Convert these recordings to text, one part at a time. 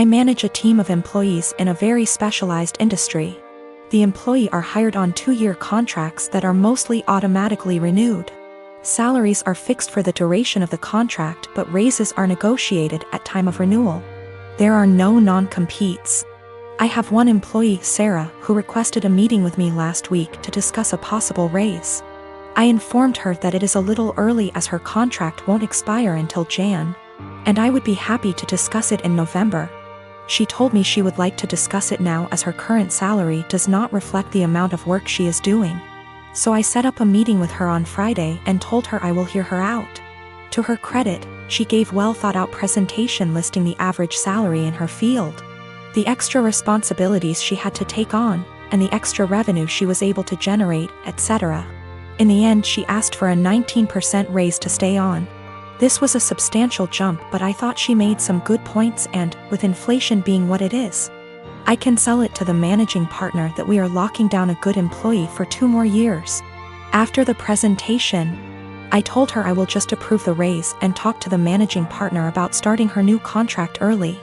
I manage a team of employees in a very specialized industry. The employees are hired on 2-year contracts that are mostly automatically renewed. Salaries are fixed for the duration of the contract, but raises are negotiated at time of renewal. There are no non-competes. I have one employee, Sarah, who requested a meeting with me last week to discuss a possible raise. I informed her that it is a little early as her contract won't expire until Jan, and I would be happy to discuss it in November. She told me she would like to discuss it now as her current salary does not reflect the amount of work she is doing. So I set up a meeting with her on Friday and told her I will hear her out. To her credit, she gave well-thought-out presentation listing the average salary in her field, the extra responsibilities she had to take on, and the extra revenue she was able to generate, etc. In the end, she asked for a 19% raise to stay on. This was a substantial jump, but I thought she made some good points and, with inflation being what it is, I can sell it to the managing partner that we are locking down a good employee for 2 more years. After the presentation, I told her I will just approve the raise and talk to the managing partner about starting her new contract early.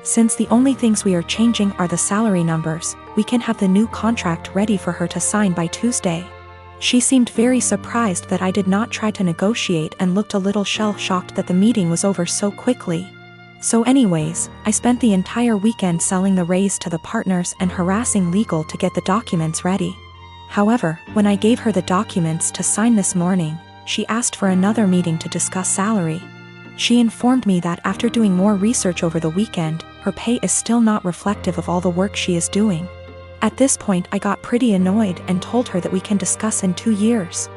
Since the only things we are changing are the salary numbers, we can have the new contract ready for her to sign by Tuesday. She seemed very surprised that I did not try to negotiate and looked a little shell-shocked that the meeting was over so quickly. So anyways, I spent the entire weekend selling the raise to the partners and harassing legal to get the documents ready. However, when I gave her the documents to sign this morning, she asked for another meeting to discuss salary. She informed me that after doing more research over the weekend, her pay is still not reflective of all the work she is doing. At this point, I got pretty annoyed and told her that we can discuss in 2 years.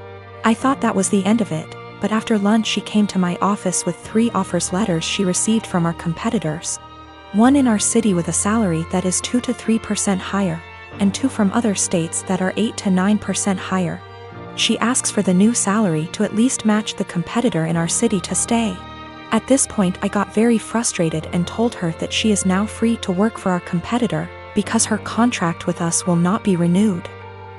I thought that was the end of it, but after lunch she came to my office with 3 offers letters she received from our competitors. One in our city with a salary that is 2 to 3% higher, and 2 from other states that are 8 to 9% higher. She asks for the new salary to at least match the competitor in our city to stay. At this point I got very frustrated and told her that she is now free to work for our competitor, because her contract with us will not be renewed.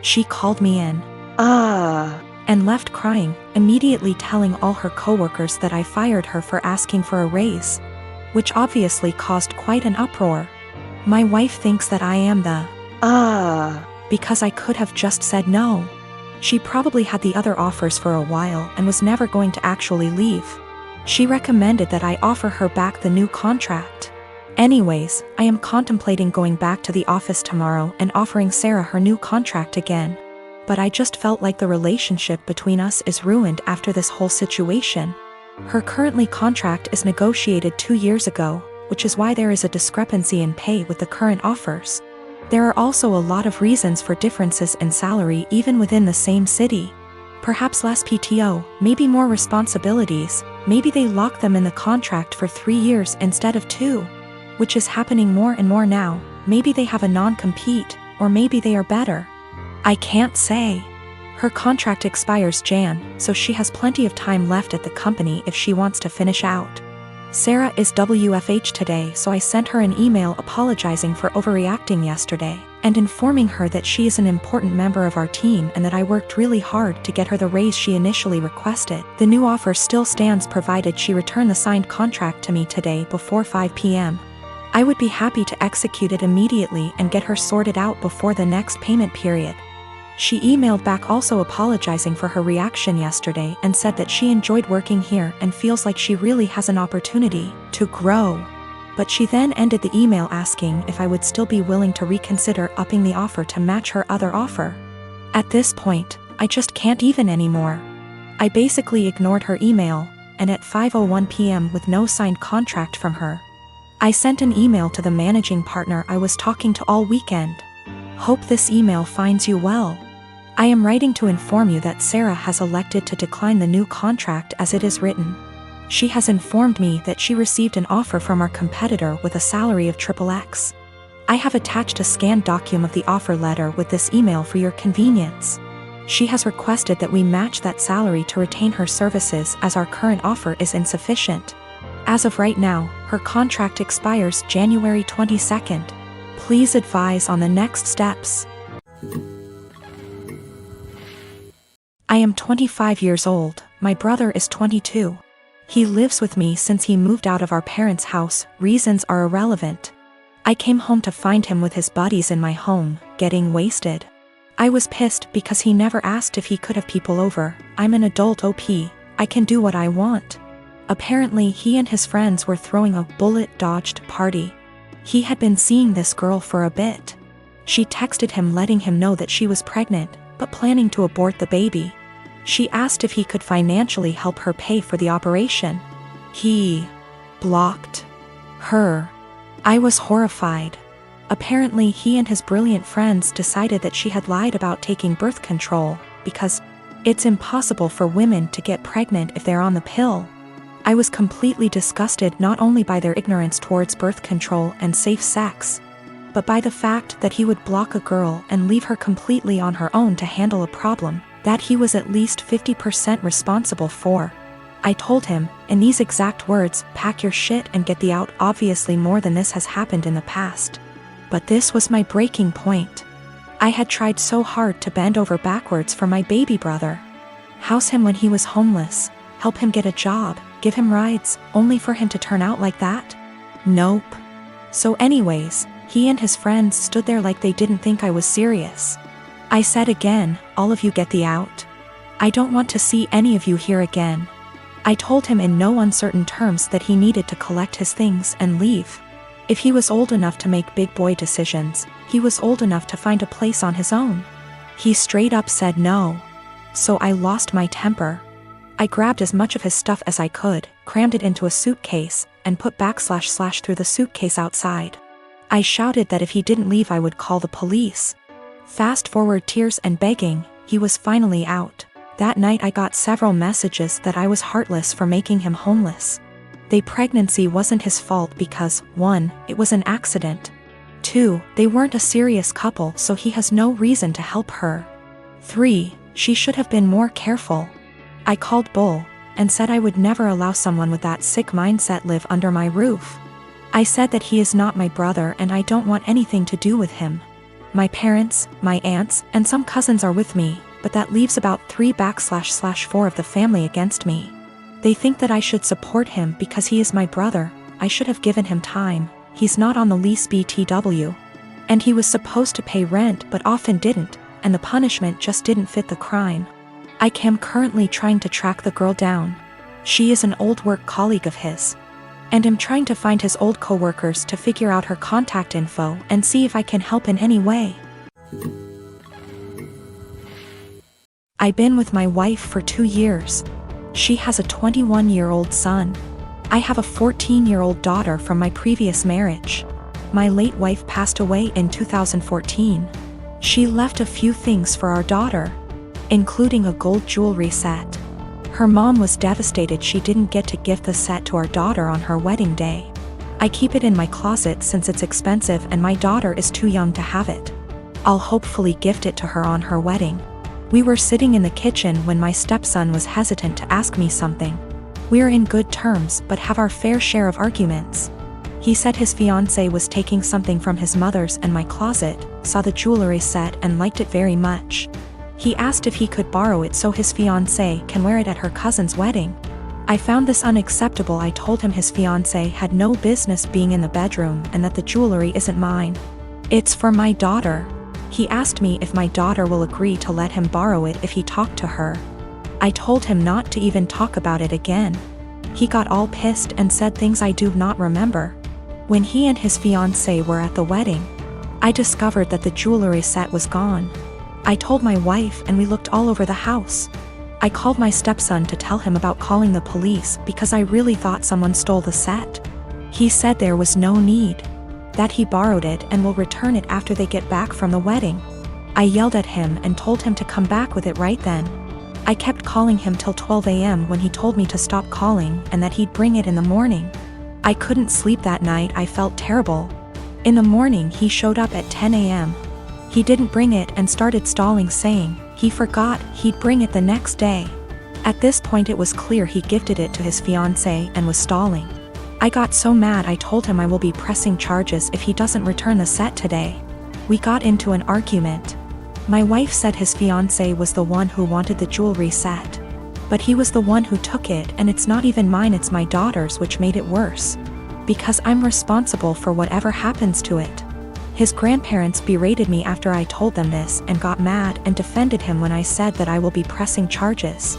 She called me in, and left crying, immediately telling all her coworkers that I fired her for asking for a raise, which obviously caused quite an uproar. My wife thinks that I am the because I could have just said no. She probably had the other offers for a while and was never going to actually leave. She recommended that I offer her back the new contract. Anyways, I am contemplating going back to the office tomorrow and offering Sarah her new contract again. But I just felt like the relationship between us is ruined after this whole situation. Her currently contract is negotiated 2 years ago, which is why there is a discrepancy in pay with the current offers. There are also a lot of reasons for differences in salary even within the same city. Perhaps less PTO, maybe more responsibilities, maybe they lock them in the contract for 3 years instead of 2. Which is happening more and more now. Maybe they have a non-compete, or maybe they are better. I can't say. Her contract expires Jan, so she has plenty of time left at the company if she wants to finish out. Sarah is WFH today, so I sent her an email apologizing for overreacting yesterday, and informing her that she is an important member of our team and that I worked really hard to get her the raise she initially requested. The new offer still stands provided she return the signed contract to me today before 5 p.m. I would be happy to execute it immediately and get her sorted out before the next payment period. She emailed back also apologizing for her reaction yesterday and said that she enjoyed working here and feels like she really has an opportunity to grow. But she then ended the email asking if I would still be willing to reconsider upping the offer to match her other offer. At this point, I just can't even anymore. I basically ignored her email, and at 5:01 p.m. with no signed contract from her, I sent an email to the managing partner I was talking to all weekend. Hope this email finds you well. I am writing to inform you that Sarah has elected to decline the new contract as it is written. She has informed me that she received an offer from our competitor with a salary of XXX. I have attached a scanned document of the offer letter with this email for your convenience. She has requested that we match that salary to retain her services as our current offer is insufficient. As of right now, her contract expires January 22nd. Please advise on the next steps. I am 25 years old, my brother is 22. He lives with me since he moved out of our parents' house, reasons are irrelevant. I came home to find him with his buddies in my home, getting wasted. I was pissed because he never asked if he could have people over. I'm an adult OP, I can do what I want. Apparently he and his friends were throwing a bullet-dodged party. He had been seeing this girl for a bit. She texted him letting him know that she was pregnant, but planning to abort the baby. She asked if he could financially help her pay for the operation. He blocked her. I was horrified. Apparently he and his brilliant friends decided that she had lied about taking birth control, because it's impossible for women to get pregnant if they're on the pill. I was completely disgusted not only by their ignorance towards birth control and safe sex, but by the fact that he would block a girl and leave her completely on her own to handle a problem that he was at least 50% responsible for. I told him, in these exact words, pack your shit and get the out. Obviously more than this has happened in the past. But this was my breaking point. I had tried so hard to bend over backwards for my baby brother. House him when he was homeless, help him get a job, give him rides, only for him to turn out like that? Nope. So anyways, he and his friends stood there like they didn't think I was serious. I said again, all of you get the out. I don't want to see any of you here again. I told him in no uncertain terms that he needed to collect his things and leave. If he was old enough to make big boy decisions, he was old enough to find a place on his own. He straight up said no. So I lost my temper. I grabbed as much of his stuff as I could, crammed it into a suitcase, and put / through the suitcase outside. I shouted that if he didn't leave I would call the police. Fast forward tears and begging, he was finally out. That night I got several messages that I was heartless for making him homeless. The pregnancy wasn't his fault because, 1, it was an accident. 2, they weren't a serious couple so he has no reason to help her. 3, she should have been more careful. I called bull, and said I would never allow someone with that sick mindset live under my roof. I said that he is not my brother and I don't want anything to do with him. My parents, my aunts, and some cousins are with me, but that leaves about 3 / 4 of the family against me. They think that I should support him because he is my brother. I should have given him time. He's not on the lease BTW. And he was supposed to pay rent but often didn't, and the punishment just didn't fit the crime. I am currently trying to track the girl down. She is an old work colleague of his. And am trying to find his old coworkers to figure out her contact info and see if I can help in any way. I've been with my wife for 2 years. She has a 21-year-old son. I have a 14-year-old daughter from my previous marriage. My late wife passed away in 2014. She left a few things for our daughter, including a gold jewelry set. Her mom was devastated she didn't get to gift the set to our daughter on her wedding day. I keep it in my closet since it's expensive and my daughter is too young to have it. I'll hopefully gift it to her on her wedding. We were sitting in the kitchen when my stepson was hesitant to ask me something. We're in good terms but have our fair share of arguments. He said his fiancée was taking something from his mother's and my closet, saw the jewelry set and liked it very much. He asked if he could borrow it so his fiancée can wear it at her cousin's wedding. I found this unacceptable. I told him his fiancée had no business being in the bedroom and that the jewelry isn't mine. It's for my daughter. He asked me if my daughter will agree to let him borrow it if he talked to her. I told him not to even talk about it again. He got all pissed and said things I do not remember. When he and his fiancée were at the wedding, I discovered that the jewelry set was gone. I told my wife and we looked all over the house. I called my stepson to tell him about calling the police because I really thought someone stole the set. He said there was no need, that he borrowed it and will return it after they get back from the wedding. I yelled at him and told him to come back with it right then. I kept calling him till 12 a.m. when he told me to stop calling and that he'd bring it in the morning. I couldn't sleep that night. I felt terrible. In the morning he showed up at 10 a.m. He didn't bring it and started stalling, saying he forgot he'd bring it the next day. At this point it was clear he gifted it to his fiancée and was stalling. I got so mad I told him I will be pressing charges if he doesn't return the set today. We got into an argument. My wife said his fiancée was the one who wanted the jewelry set. But he was the one who took it and it's not even mine, it's my daughter's, which made it worse. because I'm responsible for whatever happens to it. His grandparents berated me after I told them this and got mad and defended him when I said that I will be pressing charges.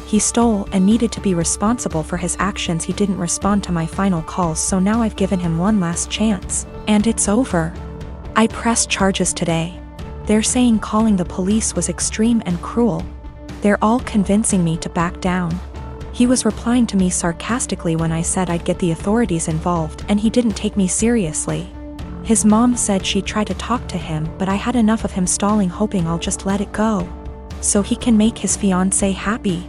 He stole and needed to be responsible for his actions. He didn't respond to my final calls, so now I've given him one last chance, and it's over. I pressed charges today. They're saying calling the police was extreme and cruel. They're all convincing me to back down. He was replying to me sarcastically when I said I'd get the authorities involved, and he didn't take me seriously. His mom said she tried to talk to him, but I had enough of him stalling, hoping I'll just let it go so he can make his fiancée happy.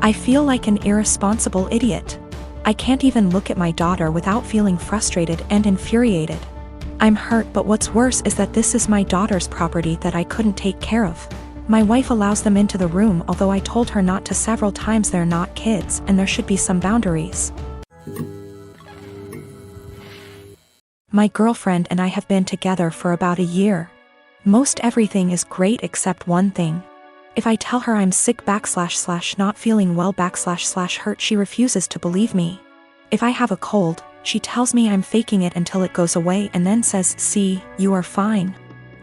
I feel like an irresponsible idiot. I can't even look at my daughter without feeling frustrated and infuriated. I'm hurt, but what's worse is that this is my daughter's property that I couldn't take care of. My wife allows them into the room, although I told her not to several times. They're not kids, and there should be some boundaries. My girlfriend and I have been together for about a year. Most everything is great except one thing. If I tell her I'm sick / not feeling well / hurt, she refuses to believe me. If I have a cold, she tells me I'm faking it until it goes away and then says, "See, you are fine."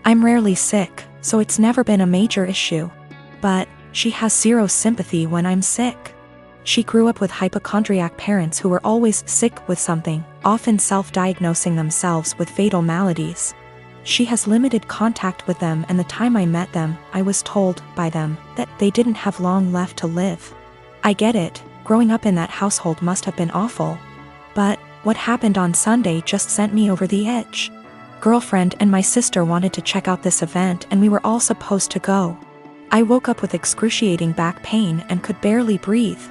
I'm rarely sick, so it's never been a major issue. But she has zero sympathy when I'm sick. She grew up with hypochondriac parents who were always sick with something, often self-diagnosing themselves with fatal maladies. She has limited contact with them, and the time I met them, I was told by them that they didn't have long left to live. I get it, growing up in that household must have been awful. But what happened on Sunday just sent me over the edge. Girlfriend and my sister wanted to check out this event, and we were all supposed to go. I woke up with excruciating back pain and could barely breathe.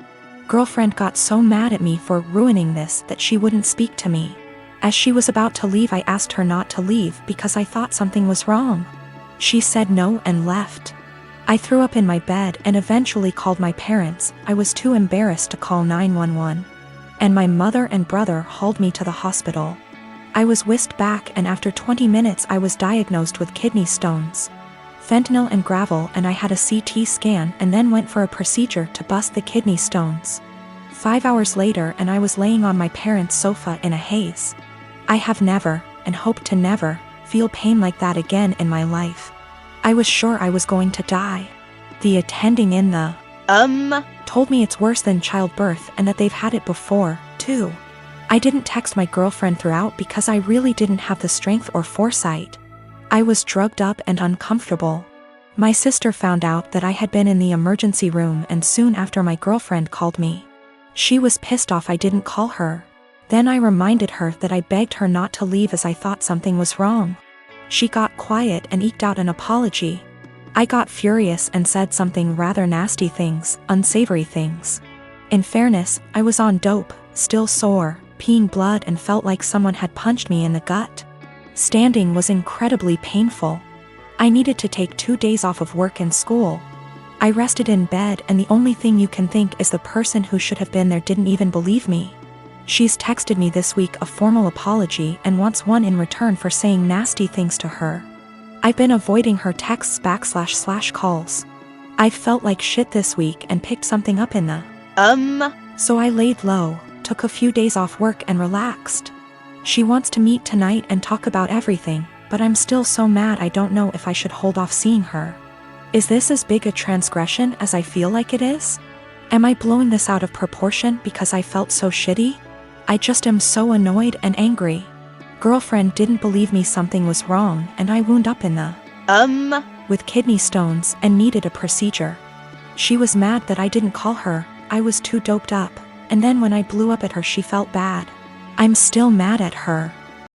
Girlfriend got so mad at me for ruining this that she wouldn't speak to me. As she was about to leave, I asked her not to leave because I thought something was wrong. She said no and left. I threw up in my bed and eventually called my parents. I was too embarrassed to call 911. And my mother and brother hauled me to the hospital. I was whisked back, and after 20 minutes I was diagnosed with kidney stones, fentanyl and gravel, and I had a CT scan and then went for a procedure to bust the kidney stones. 5 hours later and I was laying on my parents' sofa in a haze. I have never, and hope to never, feel pain like that again in my life. I was sure I was going to die. The attending in the told me it's worse than childbirth and that they've had it before, too. I didn't text my girlfriend throughout because I really didn't have the strength or foresight. I was drugged up and uncomfortable. My sister found out that I had been in the emergency room, and soon after my girlfriend called me. She was pissed off I didn't call her. Then I reminded her that I begged her not to leave as I thought something was wrong. She got quiet and eked out an apology. I got furious and said something rather nasty things, unsavory things. In fairness, I was on dope, still sore, peeing blood, and felt like someone had punched me in the gut. Standing was incredibly painful. I needed to take 2 days off of work and school. I rested in bed, and the only thing you can think is the person who should have been there didn't even believe me. She's texted me this week a formal apology and wants one in return for saying nasty things to her. I've been avoiding her texts / calls. I've felt like shit this week and picked something up in the so I laid low, took a few days off work and relaxed. She wants to meet tonight and talk about everything, but I'm still so mad I don't know if I should hold off seeing her. Is this as big a transgression as I feel like it is? Am I blowing this out of proportion because I felt so shitty? I just am so annoyed and angry. Girlfriend didn't believe me something was wrong, and I wound up in the with kidney stones and needed a procedure. She was mad that I didn't call her. I was too doped up, and then when I blew up at her she felt bad. I'm still mad at her.